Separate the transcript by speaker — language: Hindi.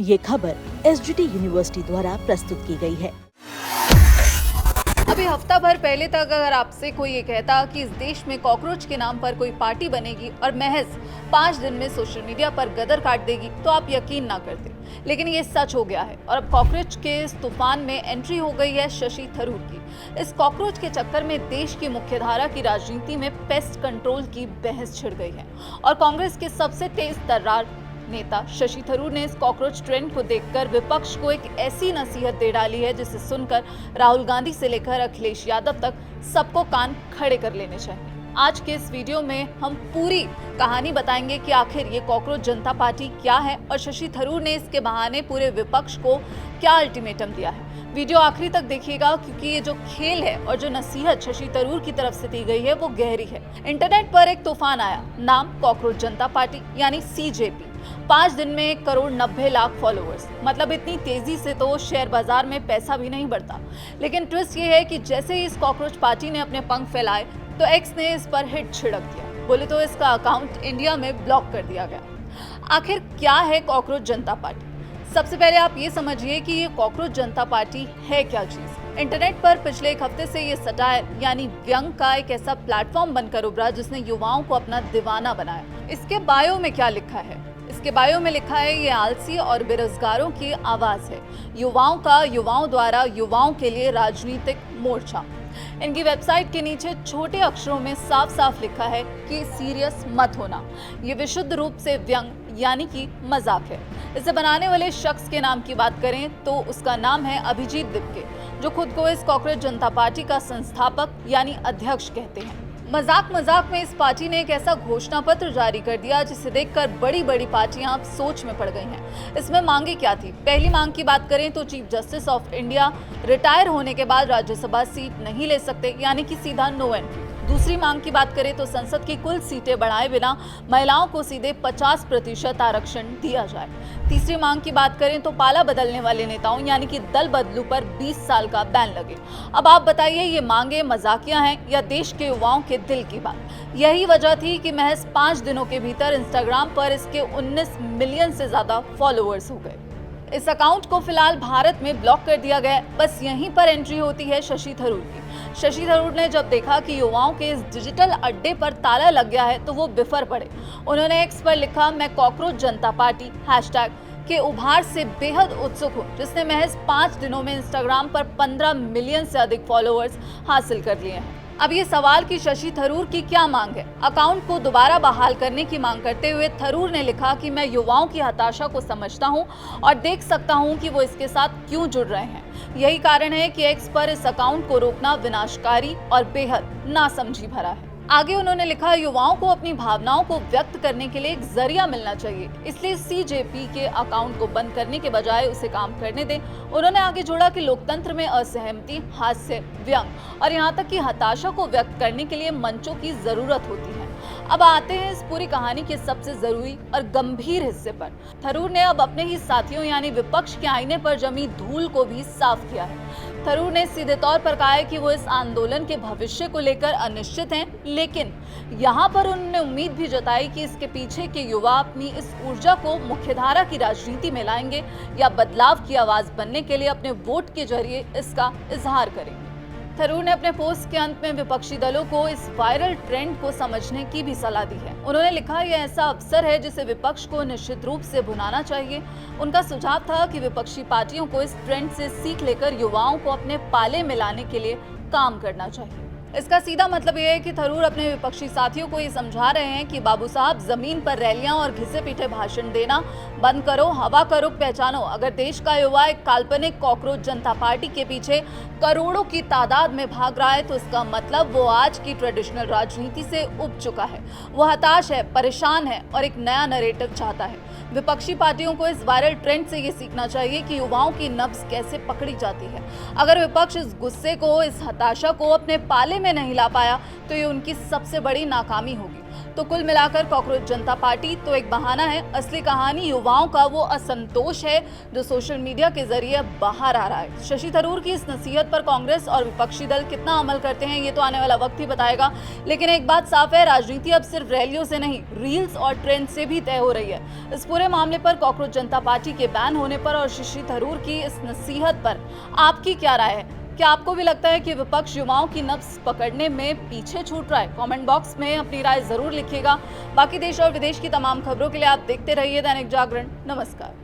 Speaker 1: ये खबर एसजीटी यूनिवर्सिटी द्वारा प्रस्तुत की गई है।
Speaker 2: अभी हफ्ता भर पहले तक अगर आपसे कोई ये कहता कि इस देश में कॉकरोच के नाम पर कोई पार्टी बनेगी और महज 5 दिन में सोशल मीडिया पर गदर काट देगी तो आप यकीन ना करते, लेकिन ये सच हो गया है। और अब कॉकरोच के इस तूफान में एंट्री हो गई है शशि थरूर की। इस कॉकरोच के चक्कर में देश की मुख्यधारा की राजनीति में पेस्ट कंट्रोल की बहस छिड़ गई है और कांग्रेस के सबसे तेज तर्रार नेता शशि थरूर ने इस कॉकरोच ट्रेंड को देखकर विपक्ष को एक ऐसी नसीहत दे डाली है जिसे सुनकर राहुल गांधी से लेकर अखिलेश यादव तक सबको कान खड़े कर लेने चाहिए। आज के इस वीडियो में हम पूरी कहानी बताएंगे कि आखिर ये कॉकरोच जनता पार्टी क्या है और शशि थरूर ने इसके बहाने पूरे विपक्ष को क्या अल्टीमेटम दिया है। वीडियो आखिरी तक देखिएगा क्योंकि ये जो खेल है और जो नसीहत शशि थरूर की तरफ से दी गई है वो गहरी है। इंटरनेट पर एक तूफान आया, नाम कॉकरोच जनता पार्टी यानी सीजेपी। 5 दिन में 1,90,00,000 फॉलोअर्स, मतलब इतनी तेजी से तो शेयर बाजार में पैसा भी नहीं बढ़ता। लेकिन ट्विस्ट ये है कि जैसे ही इस कॉकरोच पार्टी ने अपने पंख फैलाए तो एक्स ने इस पर हिट छिड़क दिया। बोले तो इसका अकाउंट इंडिया में ब्लॉक कर दिया गया। आखिर क्या है कॉकरोच जनता पार्टी? सबसे पहले आप ये समझिए कि ये कॉकरोच जनता पार्टी है क्या चीज। इंटरनेट पर पिछले एक हफ्ते से ये सटायर यानी व्यंग का एक ऐसा प्लेटफॉर्म बनकर उभरा जिसने युवाओं को अपना दीवाना बनाया। इसके बायो में क्या लिखा है? इसके बायो में लिखा है ये आलसी और बेरोजगारों की आवाज है, युवाओं का, युवाओं द्वारा, युवाओं के लिए राजनीतिक मोर्चा। इनकी वेबसाइट के नीचे छोटे अक्षरों में साफ साफ लिखा है कि सीरियस मत होना। ये विशुद्ध रूप से व्यंग यानी कि मजाक है। इसे बनाने वाले शख्स के नाम की बात करें तो उसका नाम है अभिजीत दिपके, जो खुद को इस कॉकरोच जनता पार्टी का संस्थापक यानी अध्यक्ष कहते हैं। मजाक में इस पार्टी ने एक ऐसा घोषणा पत्र जारी कर दिया जिसे देखकर बड़ी बड़ी पार्टियां अब सोच में पड़ गई हैं। इसमें मांगे क्या थी? पहली मांग की बात करें तो chief justice of India retire होने के बाद राज्यसभा सीट नहीं ले सकते, यानी कि सीधा नो एंट्री। दूसरी मांग की बात करें तो संसद की कुल सीटें बढ़ाए बिना महिलाओं को सीधे 50% आरक्षण दिया जाए। तीसरी मांग की बात करें तो पाला बदलने वाले नेताओं यानी कि दल बदलू पर 20 साल का बैन लगे। अब आप बताइए ये मांगे मजाकिया हैं या देश के युवाओं के दिल की बात? यही वजह थी कि महज 5 दिनों के भीतर इंस्टाग्राम पर इसके 19 मिलियन से ज्यादा फॉलोअर्स हो गए। इस अकाउंट को फिलहाल भारत में ब्लॉक कर दिया गया। बस यहीं पर एंट्री होती है शशि थरूर की। शशि थरूर ने जब देखा कि युवाओं के इस डिजिटल अड्डे पर ताला लग गया है तो वो बिफर पड़े। उन्होंने एक्स पर लिखा, मैं कॉकरोच जनता पार्टी हैशटैग के उभार से बेहद उत्सुक हूँ, जिसने महज 5 दिनों में इंस्टाग्राम पर 15 मिलियन से अधिक फॉलोअर्स हासिल कर लिए हैं। अब ये सवाल कि शशि थरूर की क्या मांग है? अकाउंट को दोबारा बहाल करने की मांग करते हुए थरूर ने लिखा कि मैं युवाओं की हताशा को समझता हूं और देख सकता हूं कि वो इसके साथ क्यों जुड़ रहे हैं। यही कारण है कि एक्स पर इस अकाउंट को रोकना विनाशकारी और बेहद नासमझी भरा है। आगे उन्होंने लिखा, युवाओं को अपनी भावनाओं को व्यक्त करने के लिए एक जरिया मिलना चाहिए, इसलिए सीजेपी के अकाउंट को बंद करने के बजाय उसे काम करने दें। उन्होंने आगे जोड़ा कि लोकतंत्र में असहमति, हास्य, व्यंग और यहाँ तक कि हताशा को व्यक्त करने के लिए मंचों की जरूरत होती है। अब आते हैं इस पूरी कहानी के सबसे जरूरी और गंभीर हिस्से पर। थरूर ने अब अपने ही साथियों यानी विपक्ष के आईने पर जमी धूल को भी साफ किया है। थरूर ने सीधे तौर पर कहा है कि वो इस आंदोलन के भविष्य को लेकर अनिश्चित हैं, लेकिन यहाँ पर उन्होंने उम्मीद भी जताई कि इसके पीछे के युवा अपनी इस ऊर्जा को मुख्यधारा की राजनीति में लाएंगे या बदलाव की आवाज बनने के लिए अपने वोट के जरिए इसका इजहार करेंगे। थरूर ने अपने पोस्ट के अंत में विपक्षी दलों को इस वायरल ट्रेंड को समझने की भी सलाह दी है। उन्होंने लिखा, यह ऐसा अवसर है जिसे विपक्ष को निश्चित रूप से भुनाना चाहिए। उनका सुझाव था कि विपक्षी पार्टियों को इस ट्रेंड से सीख लेकर युवाओं को अपने पाले में लाने के लिए काम करना चाहिए। इसका सीधा मतलब यह है कि थरूर अपने विपक्षी साथियों को ये समझा रहे हैं कि बाबू साहब, जमीन पर रैलियां और घिसे पीटे भाषण देना बंद करो, हवा का रुख पहचानो। अगर देश का युवा एक काल्पनिक कॉकरोच जनता पार्टी के पीछे करोड़ों की तादाद में भाग रहा है तो इसका मतलब वो आज की ट्रेडिशनल राजनीति से उब चुका है। वो हताश है, परेशान है और एक नया नैरेटिव चाहता है। विपक्षी पार्टियों को इस वायरल ट्रेंड से ये सीखना चाहिए कि युवाओं की नब्ज कैसे पकड़ी जाती है। अगर विपक्ष इस गुस्से को, इस हताशा को अपने पाले में नहीं ला पाया तो ये उनकी सबसे बड़ी नाकामी होगी। तो कुल मिलाकर कॉकरोच जनता पार्टी तो एक बहाना है, असली कहानी युवाओं का वो असंतोष है जो सोशल मीडिया के जरिए बाहर आ रहा है। शशि थरूर की इस नसीहत पर कांग्रेस और विपक्षी दल कितना अमल करते हैं ये तो आने वाला वक्त ही बताएगा, लेकिन एक बात साफ है, राजनीति अब सिर्फ रैलियों से नहीं, रील्स और ट्रेंड से भी तय हो रही है। इस पूरे मामले पर कॉकरोच जनता पार्टी के बैन होने पर और शशि थरूर की इस नसीहत पर आपकी क्या राय है? क्या आपको भी लगता है कि विपक्ष युवाओं की नब्ज पकड़ने में पीछे छूट रहा है? कमेंट बॉक्स में अपनी राय जरूर लिखिएगा। बाकी देश और विदेश की तमाम खबरों के लिए आप देखते रहिए दैनिक जागरण। नमस्कार।